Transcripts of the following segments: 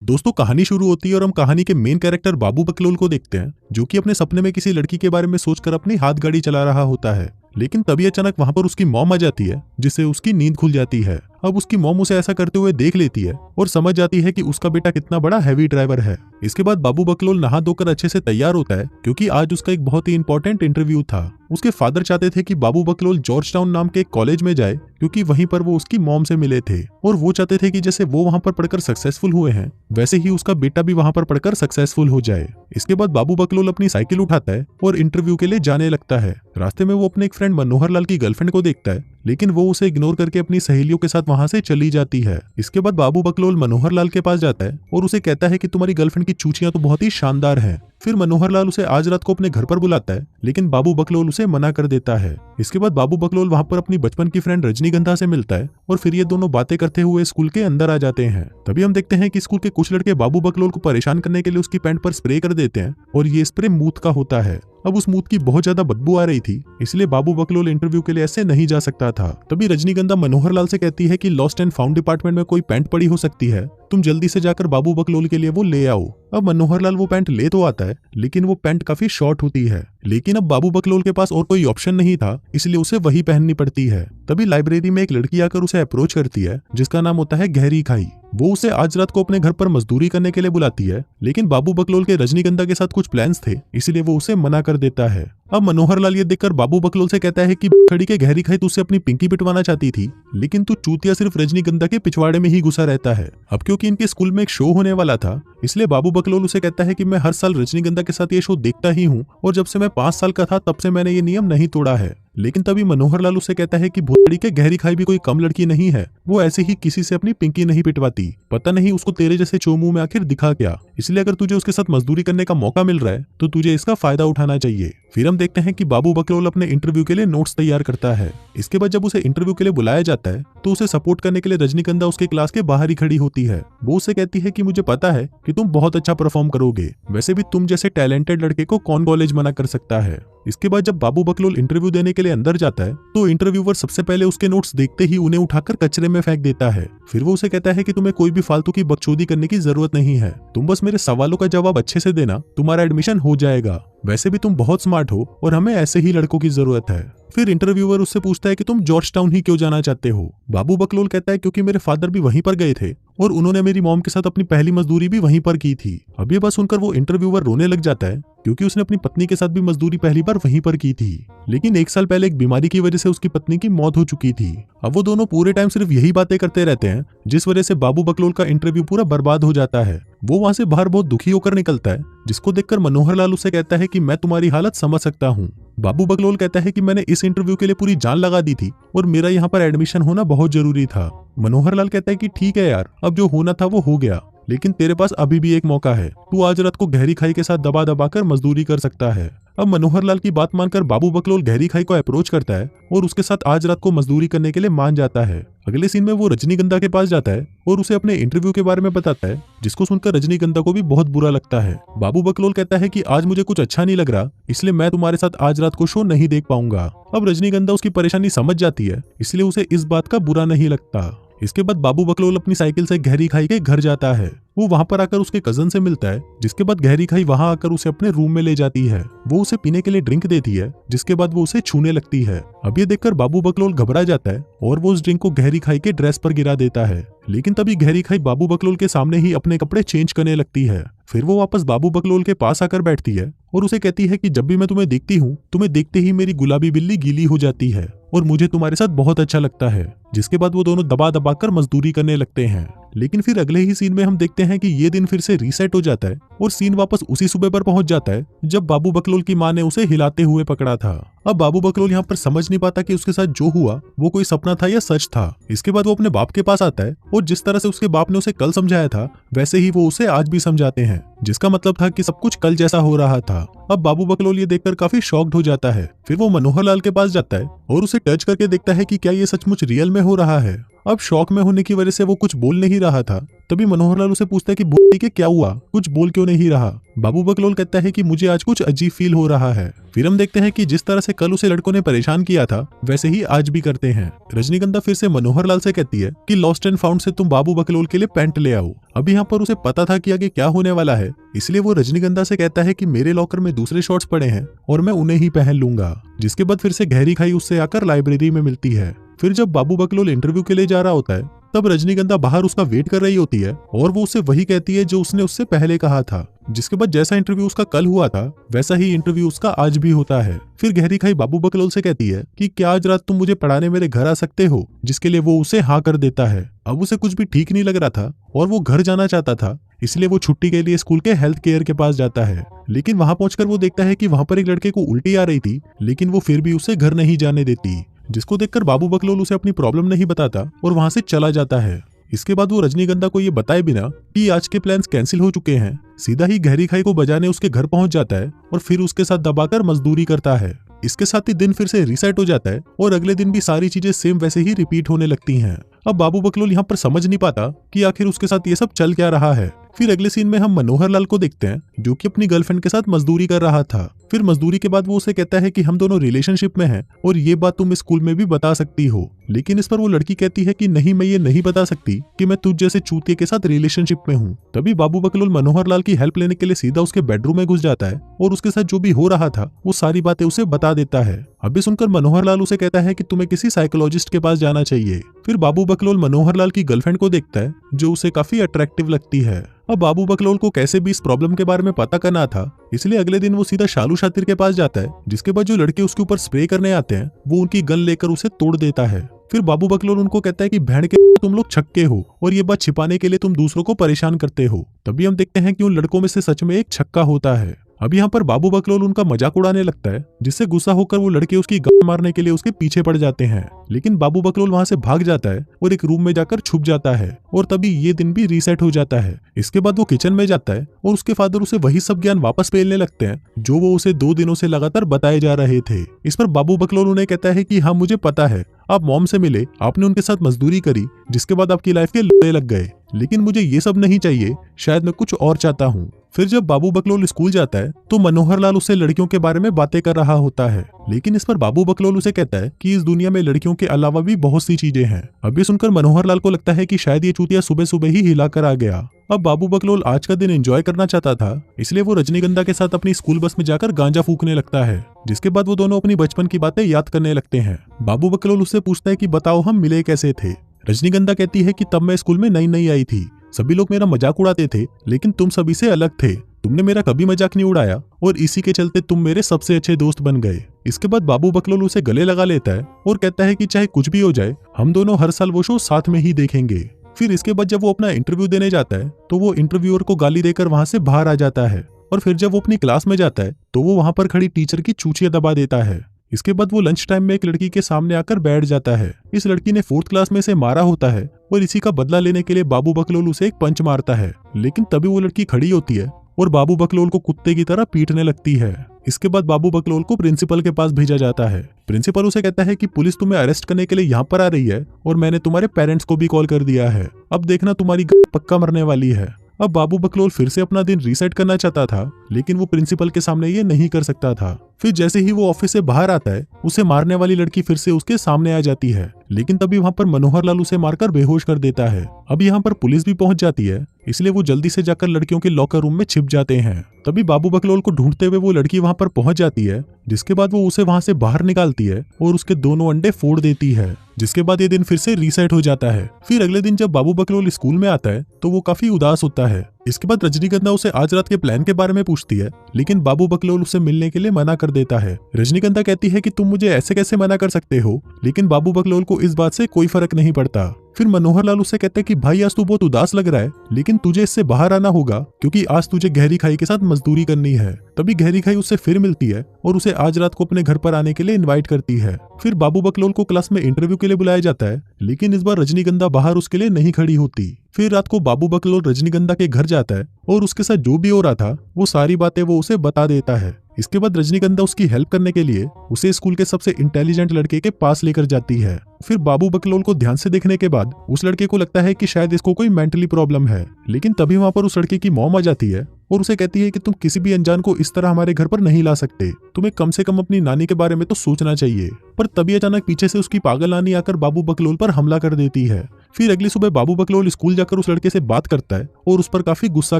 दोस्तों, कहानी शुरू होती है और हम कहानी के मेन कैरेक्टर बाबू बकलोल को देखते हैं, जो कि अपने सपने में किसी लड़की के बारे में सोचकर अपनी हाथ गाड़ी चला रहा होता है। लेकिन तभी अचानक वहां पर उसकी मॉम आ जाती है, जिससे उसकी नींद खुल जाती है। अब उसकी मॉम उसे ऐसा करते हुए देख लेती है और समझ जाती है कि उसका बेटा कितना बड़ा हैवी ड्राइवर है। इसके बाद बाबू बकलोल नहा धोकर अच्छे से तैयार होता है, क्योंकि आज उसका एक बहुत ही इंपॉर्टेंट इंटरव्यू था। उसके फादर चाहते थे कि बाबू बकलोल जॉर्ज टाउन नाम के एक कॉलेज में जाए, क्योंकि वहीं पर वो उसकी मॉम से मिले थे और वो चाहते थे कि जैसे वो वहां पर पढ़कर सक्सेसफुल हुए हैं, वैसे ही उसका बेटा भी वहां पर पढ़कर सक्सेसफुल हो जाए। इसके बाद बाबू बकलोल अपनी साइकिल उठाता है और इंटरव्यू के लिए जाने लगता है। रास्ते में वो अपने एक फ्रेंड मनोहर लाल की गर्लफ्रेंड को देखता है, लेकिन वो उसे इग्नोर करके अपनी सहेलियों के साथ वहां से चली जाती है। इसके बाद बाबू बकलोल मनोहर लाल के पास जाता है और उसे कहता है कि तुम्हारी गर्लफ्रेंड की चूचियां तो बहुत ही शानदार हैं। फिर मनोहर लाल उसे आज रात को अपने घर पर बुलाता है, लेकिन बाबू बकलोल उसे मना कर देता है। इसके बाद बाबू बकलोल वहां पर अपनी बचपन की फ्रेंड रजनीगंधा से मिलता है और फिर ये दोनों बातें करते हुए स्कूल के अंदर आ जाते हैं। तभी हम देखते हैं कि स्कूल के कुछ लड़के बाबू बकलोल को परेशान करने के लिए उसकी पैंट पर स्प्रे कर देते हैं और ये स्प्रे मूत का होता है। अब उस मूत की बहुत ज्यादा बदबू आ रही थी, इसलिए बाबू बकलोल इंटरव्यू के लिए ऐसे नहीं जा सकता था। तभी रजनीगंधा मनोहर लाल से कहती है कि लॉस्ट एंड फाउंड डिपार्टमेंट में कोई पैंट पड़ी हो सकती है, तुम जल्दी से जाकर बाबू बकलोल के लिए वो ले आओ। अब मनोहर लाल वो पैंट ले तो आता है, लेकिन वो पैंट काफी शॉर्ट होती है। लेकिन अब बाबू बकलोल के पास और कोई ऑप्शन नहीं था, इसलिए उसे वही पहननी पड़ती है। तभी लाइब्रेरी में एक लड़की आकर उसे अप्रोच करती है, जिसका नाम होता है गहरी खाई। वो उसे आज रात को अपने घर पर मजदूरी करने के लिए बुलाती है, लेकिन बाबू बकलोल के रजनीगंधा के साथ कुछ प्लान्स थे, इसलिए वो उसे मना कर देता है। अब मनोहर लाल ये देखकर बाबू बकलोल से कहता है कि खड़ी के गहरी खाई तुझसे अपनी पिंकी पिटवाना चाहती थी, लेकिन तू चूतिया सिर्फ रजनीगंधा के पिछवाड़े में ही घुसा रहता है। अब क्योंकि इनके स्कूल में एक शो होने वाला था, इसलिए बाबू बकलोल उसे कहता है कि मैं हर साल रजनीगंधा के साथ ये शो देखता ही हूँ और जब से मैं 5 साल का था तब से मैंने ये नियम नहीं तोड़ा है। लेकिन तभी मनोहर लाल उसे कहता है कि भूतड़ी के गहरी खाई भी कोई कम लड़की नहीं है, वो ऐसे ही किसी से अपनी पिंकी नहीं पिटवाती। पता नहीं उसको तेरे जैसे चोमू में आखिर दिखा क्या, इसलिए अगर तुझे उसके साथ मजदूरी करने का मौका मिल रहा है तो तुझे इसका फायदा उठाना चाहिए। फिर हम देखते हैं कि बाबू बकलोल अपने इंटरव्यू के लिए नोट्स तैयार करता है। इसके बाद जब उसे इंटरव्यू के लिए बुलाया जाता है तो उसे सपोर्ट करने के लिए रजनीगंधा उसके क्लास के बाहर ही खड़ी होती है। वो उसे कहती है कि मुझे पता है कि तुम बहुत अच्छा परफॉर्म करोगे, वैसे भी तुम जैसे टैलेंटेड लड़के को कौन कॉलेज मना कर सकता है। इसके बाद जब बाबू बकलोल इंटरव्यू देने के लिए अंदर जाता है तो इंटरव्यूअर सबसे पहले उसके नोट्स देखते ही उन्हें उठाकर कचरे में फेंक देता है। फिर वो उसे कहता है कि तुम्हें कोई भी फालतू की बकचोदी करने की जरूरत नहीं है, तुम बस मेरे सवालों का जवाब अच्छे से देना, तुम्हारा एडमिशन हो जाएगा। वैसे भी तुम बहुत स्मार्ट हो और हमें ऐसे ही लड़कों की जरूरत है। फिर इंटरव्यूअर उससे पूछता है कि तुम जॉर्ज टाउन ही क्यों जाना चाहते हो। बाबू बकलोल कहता है क्योंकि मेरे फादर भी वहीं पर गए थे और उन्होंने मेरी मॉम के साथ अपनी पहली मजदूरी भी वहीं पर की थी। अब ये बात सुनकर वो इंटरव्यूअर रोने लग जाता है, क्योंकि उसने अपनी पत्नी के साथ भी मजदूरी पहली बार वहीं पर की थी, लेकिन 1 साल पहले एक बीमारी की वजह से उसकी पत्नी की मौत हो चुकी थी। अब वो दोनों पूरे टाइम सिर्फ यही बातें करते रहते हैं, जिस वजह से बाबू बकलोल का इंटरव्यू पूरा बर्बाद हो जाता है। वो वहां से बाहर बहुत दुखी होकर निकलता है, जिसको देखकर मनोहर लाल उसे कहता है कि मैं तुम्हारी हालत समझ सकता हूँ। बाबू बकलोल कहता है कि मैंने इस इंटरव्यू के लिए पूरी जान लगा दी थी और मेरा यहाँ पर एडमिशन होना बहुत जरूरी था। मनोहर लाल कहता है कि ठीक है यार, अब जो होना था वो हो गया, लेकिन तेरे पास अभी भी एक मौका है, तू आज रात को गहरी खाई के साथ दबा दबा कर मजदूरी कर सकता है। अब मनोहर लाल की बात मानकर बाबू बकलोल गहरी खाई को अप्रोच करता है और उसके साथ आज रात को मजदूरी करने के लिए मान जाता है। अगले सीन में वो रजनीगंधा के पास जाता है और उसे अपने इंटरव्यू के बारे में बताता है, जिसको सुनकर रजनीगंधा को भी बहुत बुरा लगता है। बाबू बकलोल कहता है कि आज मुझे कुछ अच्छा नहीं लग रहा, इसलिए मैं तुम्हारे साथ आज रात को शो नहीं देख पाऊंगा। अब रजनीगंधा उसकी परेशानी समझ जाती है, इसलिए उसे इस बात का बुरा नहीं लगता। इसके बाद बाबू बकलोल अपनी साइकिल से गहरी खाई के घर जाता है। वो वहां पर आकर उसके कजन से मिलता है, जिसके बाद गहरी खाई वहां आकर उसे अपने रूम में ले जाती है। वो उसे पीने के लिए ड्रिंक देती है, जिसके बाद वो उसे छूने लगती है। अब ये देखकर बाबू बकलोल घबरा जाता है और वो उस ड्रिंक को गहरी खाई के ड्रेस पर गिरा देता है। लेकिन तभी गहरी खाई बाबू बकलोल के सामने ही अपने कपड़े चेंज करने लगती है। फिर वो वापस बाबू बकलोल के पास आकर बैठती है और उसे कहती है कि जब भी मैं तुम्हें देखती हूँ, तुम्हें देखते ही मेरी गुलाबी बिल्ली गीली हो जाती है और मुझे तुम्हारे साथ बहुत अच्छा लगता है। जिसके बाद वो दोनों दबा दबा कर मजदूरी करने लगते हैं। लेकिन फिर अगले ही सीन में हम देखते हैं कि ये दिन फिर से रीसेट हो जाता है और सीन वापस उसी सुबह पर पहुंच जाता है जब बाबू बकलोल की मां ने उसे हिलाते हुए पकड़ा था। अब बाबू बकलोल यहाँ पर समझ नहीं पाता कि उसके साथ जो हुआ वो कोई सपना था या सच था। इसके बाद वो अपने बाप के पास आता है और जिस तरह से उसके बाप ने उसे कल समझाया था, वैसे ही वो उसे आज भी समझाते हैं, जिसका मतलब था कि सब कुछ कल जैसा हो रहा था। अब बाबू बकलोल ये देखकर काफी शॉक्ड हो जाता है। फिर वो मनोहर लाल के पास जाता है और उसे टच करके देखता है कि क्या ये सचमुच रियल में हो रहा है। अब शौक में होने की वजह से वो कुछ बोल नहीं रहा था, तभी मनोहर लाल उसे पूछता है कि बोल के क्या हुआ, कुछ बोल क्यों नहीं रहा। बाबू बकलोल कहता है कि मुझे आज कुछ अजीब फील हो रहा है। फिर हम देखते हैं कि जिस तरह से कल उसे लड़कों ने परेशान किया था वैसे ही आज भी करते हैं। रजनीगंधा फिर से मनोहर लाल से कहती है कि लॉस्ट एंड फाउंड से तुम बाबू बकलोल के लिए पैंट ले आओ। अब यहाँ पर उसे पता था कि आगे क्या होने वाला है, इसलिए वो रजनीगंधा से कहता है कि मेरे लॉकर में दूसरे शॉर्ट्स पड़े हैं और मैं उन्हें ही पहन लूंगा। जिसके बाद फिर से गहरी खाई उससे आकर लाइब्रेरी में मिलती है। फिर जब बाबू बकलोल इंटरव्यू के लिए जा रहा होता है तब रजनीगंधा बाहर उसका वेट कर रही होती है और वो उससे वही कहती है जो उसने उससे पहले कहा था। जिसके बाद जैसा इंटरव्यू उसका कल हुआ था वैसा ही इंटरव्यू उसका आज भी होता है। फिर गहरी खाई बाबू बकलोल से कहती है कि क्या आज रात तुम मुझे पढ़ाने मेरे घर आ सकते हो, जिसके लिए वो उसे हाँ कर देता है। अब उसे कुछ भी ठीक नहीं लग रहा था और वो घर जाना चाहता था, इसलिए वो छुट्टी के लिए स्कूल के हेल्थ केयर के पास जाता है। लेकिन वहां पहुंचकर वो देखता है कि वहां पर एक लड़के को उल्टी आ रही थी, लेकिन वो फिर भी उसे घर नहीं जाने देती। जिसको देखकर बाबू बकलोल उसे अपनी प्रॉब्लम नहीं बताता और वहां से चला जाता है। इसके बाद वो रजनीगंधा को ये बताए बिना कि आज के प्लान्स कैंसिल हो चुके हैं सीधा ही गहरी खाई को बजाने उसके घर पहुंच जाता है और फिर उसके साथ दबाकर मजदूरी करता है। इसके साथ ही दिन फिर से रीसेट हो जाता है और अगले दिन भी सारी चीजें सेम वैसे ही रिपीट होने लगती हैं। अब बाबू बकलोल यहाँ पर समझ नहीं पाता कि आखिर उसके साथ ये सब चल क्या रहा है। फिर अगले सीन में हम मनोहर लाल को देखते हैं जो कि अपनी गर्लफ्रेंड के साथ मजदूरी कर रहा था। फिर मजदूरी के बाद वो उसे कहता है कि हम दोनों रिलेशनशिप में हैं और ये बात तुम स्कूल में भी बता सकती हो। लेकिन इस पर वो लड़की कहती है कि नहीं, मैं ये नहीं बता सकती कि मैं तुझ जैसे चूतिए के साथ रिलेशनशिप में हूँ। तभी बाबू बकलोल मनोहर लाल की हेल्प लेने के लिए सीधा उसके बेडरूम में घुस जाता है और उसके साथ जो भी हो रहा था वो सारी बातें उसे बता देता है। अभी सुनकर मनोहर लाल उसे कहता है कि तुम्हें किसी साइकोलॉजिस्ट के पास जाना चाहिए। फिर बाबू बकलोल मनोहर लाल की गर्लफ्रेंड को देखता है जो उसे काफी अट्रैक्टिव लगती है। अब बाबू बकलोल को कैसे भी इस प्रॉब्लम के बारे में पता करना था, इसलिए अगले दिन वो सीधा शालू शातिर के पास जाता है। जिसके बाद जो लड़के उसके ऊपर स्प्रे करने आते हैं वो उनकी गन लेकर उसे तोड़ देता है। फिर बाबू बकलोल उनको कहता है कि बहन के तुम लोग छक्के हो और ये बात छिपाने के लिए तुम दूसरों को परेशान करते हो। तभी हम देखते हैं कि उन लड़कों में से सच में एक छक्का होता है। अब यहाँ पर बाबू बकलोल उनका मजाक उड़ाने लगता है, जिससे गुस्सा होकर वो लड़के उसकी गन मारने के लिए उसके पीछे पड़ जाते हैं। लेकिन बाबू बकलोल वहां से भाग जाता है और एक रूम में जाकर छुप जाता है और तभी ये दिन भी रीसेट हो जाता है। इसके बाद वो किचन में जाता है और उसके फादर उसे वही सब ज्ञान वापस पेलने लगते हैं जो वो उसे 2 दिनों से लगातार बताए जा रहे थे। इस पर बाबू बकलोल उन्हें कहता है कि हाँ, मुझे पता है, आप मॉम से मिले, आपने उनके साथ मजदूरी करी, जिसके बाद आपकी लाइफ के लोड़े लग गए, लेकिन मुझे ये सब नहीं चाहिए, शायद मैं कुछ और चाहता हूँ। फिर जब बाबू बकलोल स्कूल जाता है तो मनोहर लाल उससे लड़कियों के बारे में बातें कर रहा होता है। लेकिन इस पर बाबू बकलोल उसे कहता है कि इस दुनिया में लड़कियों के अलावा भी बहुत सी चीजें हैं। अभी सुनकर मनोहर लाल को लगता है कि शायद ये चूतिया सुबह सुबह ही हिला कर आ गया। अब बाबू बकलोल आज का दिन एंजॉय करना चाहता था, इसलिए वो रजनीगंधा के साथ अपनी स्कूल बस में जाकर गांजा फूकने लगता है। जिसके बाद वो दोनों अपनी बचपन की बातें याद करने लगते हैं। बाबू बकलोल उससे पूछता है कि बताओ हम मिले कैसे थे। रजनीगंधा कहती है कि तब मैं स्कूल में नई नई आई थी, सभी लोग मेरा मजाक उड़ाते थे, लेकिन तुम सभी से अलग थे, तुमने मेरा कभी मजाक नहीं उड़ाया और इसी के चलते तुम मेरे सबसे अच्छे दोस्त बन गए। इसके बाद बाबू बकलोल उसे गले लगा लेता है और कहता है कि चाहे कुछ भी हो जाए, हम दोनों हर साल वो शो साथ में ही देखेंगे। फिर इसके बाद जब वो अपना इंटरव्यू देने जाता है तो वो इंटरव्यूअर को गाली देकर वहां से बाहर आ जाता है और फिर जब वो अपनी क्लास में जाता है तो वो वहां पर खड़ी टीचर की चूचियां दबा देता है। इसके बाद वो लंच टाइम में एक लड़की के सामने आकर बैठ जाता है। इस लड़की ने 4th क्लास में से मारा होता है और इसी का बदला लेने के लिए बाबू बकलोल उसे एक पंच मारता है। लेकिन तभी वो लड़की खड़ी होती है और बाबू बकलोल को कुत्ते की तरह पीटने लगती है। इसके बाद बाबू बकलोल को प्रिंसिपल के पास भेजा जाता है। प्रिंसिपल उसे कहता है कि पुलिस तुम्हें अरेस्ट करने के लिए यहाँ पर आ रही है और मैंने तुम्हारे पेरेंट्स को भी कॉल कर दिया है, अब देखना तुम्हारी पक्का मरने वाली है। अब बाबू बकलोल फिर से अपना दिन रीसेट करना चाहता था, लेकिन वो प्रिंसिपल के सामने ये नहीं कर सकता था। फिर जैसे ही वो ऑफिस से बाहर आता है, उसे मारने वाली लड़की फिर से उसके सामने आ जाती है, लेकिन तभी वहां पर मनोहर लाल उसे मारकर बेहोश कर देता है। अब यहाँ पर पुलिस भी पहुंच जाती है, इसलिए वो जल्दी से जाकर लड़कियों के लॉकर रूम में छिप जाते हैं। तभी बाबू बकलोल को ढूंढते हुए वो लड़की वहां पर पहुंच जाती है, जिसके बाद वो उसे वहां से बाहर निकालती है और उसके दोनों अंडे फोड़ देती है। जिसके बाद ये दिन फिर से रीसेट हो जाता है। फिर अगले दिन जब बाबू बकलोल स्कूल में आता है तो वो काफी उदास होता है। इसके बाद रजनीगंधा उसे आज रात के प्लान के बारे में पूछती है, लेकिन बाबू बकलोल उसे मिलने के लिए मना कर देता है। रजनीगंधा कहती है कि तुम मुझे ऐसे कैसे मना कर सकते हो, लेकिन बाबू बकलोल को इस बात से कोई फर्क नहीं पड़ता। फिर मनोहर लाल उससे कहते हैं कि भाई आज तू बहुत उदास लग रहा है, लेकिन तुझे इससे बाहर आना होगा क्योंकि आज तुझे गहरी खाई के साथ मजदूरी करनी है। तभी गहरी खाई उससे फिर मिलती है और उसे आज रात को अपने घर पर आने के लिए इनवाइट करती है। फिर बाबू बकलोल को क्लास में इंटरव्यू के लिए बुलाया जाता है, लेकिन इस बार रजनीगंधा बाहर उसके लिए नहीं खड़ी होती। फिर रात को बाबू बकलोल रजनीगंधा के घर जाता है और उसके साथ जो भी हो रहा था वो सारी बातें वो उसे बता देता है। इसके बाद रजनीगंधा उसकी हेल्प करने के लिए उसे स्कूल के सबसे इंटेलिजेंट लड़के के पास लेकर जाती है। फिर बाबू बकलोल को ध्यान से देखने के बाद उस लड़के को लगता है कि शायद इसको कोई मेंटली प्रॉब्लम है, लेकिन तभी वहां पर उस लड़के की मॉम आ जाती है और उसे कहती है कि तुम किसी भी अनजान को इस तरह हमारे घर पर नहीं ला सकते, तुम्हें कम से कम अपनी नानी के बारे में तो सोचना चाहिए। पर तभी अचानक पीछे से उसकी पागल नानी आकर बाबू बकलोल पर हमला कर देती है। फिर अगली सुबह बाबू बकलोल स्कूल जाकर उस लड़के से बात करता है और उस पर काफी गुस्सा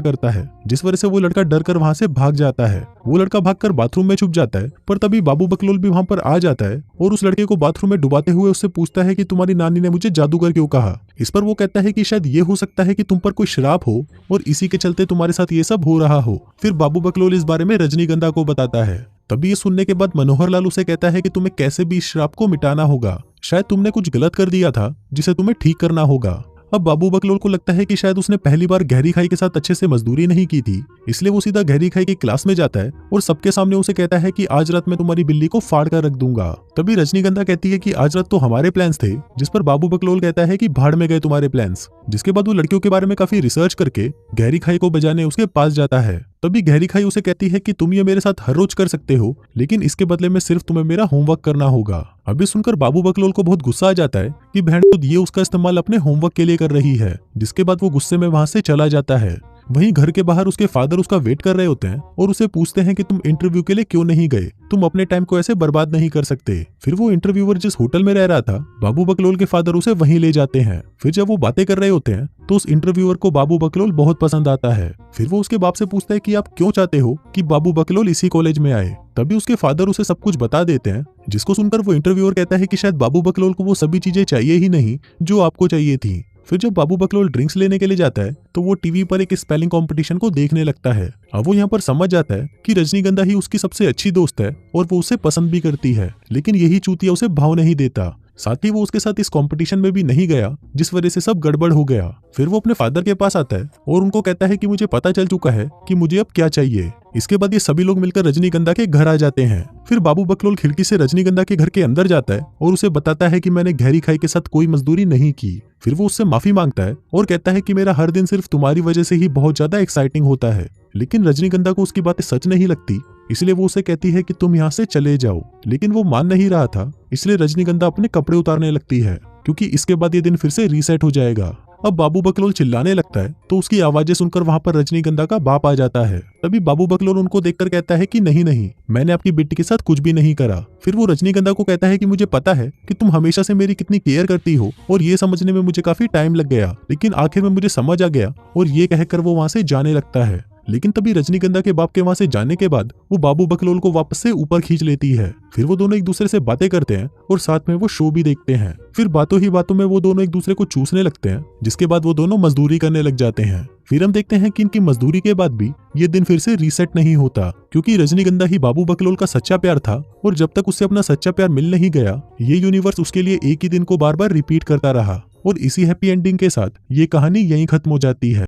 करता है, जिस वजह से वो लड़का डर कर वहां से भाग जाता है। वो लड़का भागकर बाथरूम में छुप जाता है, पर तभी बाबू बकलोल भी वहां पर आ जाता है और उस लड़के को बाथरूम में डुबाते हुए उससे पूछता है कि तुम्हारी नानी ने मुझे जादूगर क्यों कहा। इस पर वो कहता है कि शायद ये हो सकता है कि तुम पर कोई श्राप हो और इसी के चलते तुम्हारे साथ ये सब हो रहा हो। फिर बाबू बकलोल इस बारे में रजनीगंधा को बताता है। तभी ये सुनने के बाद मनोहर लाल उसे कहता है कि तुम्हें कैसे भी इस श्राप को मिटाना होगा, शायद तुमने कुछ गलत कर दिया था जिसे तुम्हें ठीक करना होगा। अब बाबू बकलोल को लगता है कि शायद उसने पहली बार गहरी खाई के साथ अच्छे से मजदूरी नहीं की थी, इसलिए वो सीधा गहरी खाई की क्लास में जाता है और सबके सामने उसे कहता है कि आज रात मैं तुम्हारी बिल्ली को फाड़ कर रख दूंगा। तभी रजनीगंधा कहती है कि आज रात तो हमारे प्लान्स थे, जिस पर बाबू बकलोल कहता है कि भाड़ में गए तुम्हारे प्लान्स। जिसके बाद वो लड़कियों के बारे में काफी रिसर्च करके गहरी खाई को बजाने उसके पास जाता है। तभी गहरी खाई उसे कहती है कि तुम ये मेरे साथ हर रोज कर सकते हो, लेकिन इसके बदले में सिर्फ तुम्हें मेरा होमवर्क करना होगा। अभी सुनकर बाबू बकलोल को बहुत गुस्सा आ जाता है कि बहन खुद ये उसका इस्तेमाल अपने होमवर्क के लिए कर रही है। जिसके बाद वो गुस्से में वहां से चला जाता है। वहीं घर के बाहर उसके फादर उसका वेट कर रहे होते हैं और उसे पूछते हैं कि तुम इंटरव्यू के लिए क्यों नहीं गए, तुम अपने टाइम को ऐसे बर्बाद नहीं कर सकते। फिर वो इंटरव्यूअर जिस होटल में रह रहा था, बाबू बकलोल के फादर उसे वहीं ले जाते हैं। फिर जब वो बातें कर रहे होते हैं तो उस इंटरव्यूअर को बाबू बकलोल बहुत पसंद आता है। फिर वो उसके बाप से पूछता है कि आप क्यों चाहते हो कि बाबू बकलोल इसी कॉलेज में आए। तभी उसके फादर उसे सब कुछ बता देते हैं, जिसको सुनकर वो इंटरव्यूअर कहता है कि शायद बाबू बकलोल को वो सभी चीजें चाहिए ही नहीं जो आपको चाहिए थी। फिर जब बाबू बकलोल ड्रिंक्स लेने के लिए जाता है तो वो टीवी पर एक स्पेलिंग कंपटीशन को देखने लगता है। अब वो यहाँ पर समझ जाता है कि रजनीगंधा ही उसकी सबसे अच्छी दोस्त है और वो उसे पसंद भी करती है, लेकिन यही चूतिया उसे भाव नहीं देता। साथ ही वो उसके साथ इस कंपटीशन में भी नहीं गया, जिस वजह से सब गड़बड़ हो गया। फिर वो अपने फादर के पास आता है और उनको कहता है कि मुझे पता चल चुका है कि मुझे अब क्या चाहिए। इसके बाद ये सभी लोग मिलकर रजनीगंधा के घर आ जाते हैं। फिर बाबू बकलोल खिड़की से रजनीगंधा के घर के अंदर जाता है और उसे बताता है कि मैंने गहरी खाई के साथ कोई मजदूरी नहीं की। फिर वो उससे माफी मांगता है और कहता है कि मेरा हर दिन सिर्फ तुम्हारी वजह से ही बहुत ज्यादा एक्साइटिंग होता है। लेकिन रजनीगंधा को उसकी बातें सच नहीं लगती, इसलिए वो उसे कहती है कि तुम यहाँ से चले जाओ। लेकिन वो मान नहीं रहा था, इसलिए रजनीगंधा अपने कपड़े उतारने लगती है, क्योंकि इसके बाद ये दिन फिर से रीसेट हो जाएगा। अब बाबू बकलोल चिल्लाने लगता है तो उसकी आवाजें सुनकर वहां पर रजनीगंधा का बाप आ जाता है। तभी बाबू बकलोल उनको देखकर कहता है कि नहीं नहीं, मैंने आपकी बेटी के साथ कुछ भी नहीं करा। फिर वो रजनीगंधा को कहता है कि मुझे पता है कि तुम हमेशा से मेरी कितनी केयर करती हो और ये समझने में मुझे काफी टाइम लग गया, लेकिन आखिर में मुझे समझ आ गया। और ये कहकर वो वहां से जाने लगता है। लेकिन तभी रजनीगंधा के बाप के वहां से जाने के बाद वो बाबू बकलोल को वापस से ऊपर खींच लेती है। फिर वो दोनों एक दूसरे से बातें करते हैं और साथ में वो शो भी देखते हैं। फिर बातों ही बातों में वो दोनों एक दूसरे को चूसने लगते हैं, जिसके बाद वो दोनों मजदूरी करने लग जाते हैं। फिर हम देखते हैं कि इनकी मजदूरी के बाद भी ये दिन फिर से रीसेट नहीं होता, क्योंकि रजनीगंधा ही बाबू बकलोल का सच्चा प्यार था और जब तक उससे अपना सच्चा प्यार मिल नहीं गया, ये यूनिवर्स उसके लिए एक ही दिन को बार बार रिपीट करता रहा। और इसी हैप्पी एंडिंग के साथ ये कहानी यहीं खत्म हो जाती है।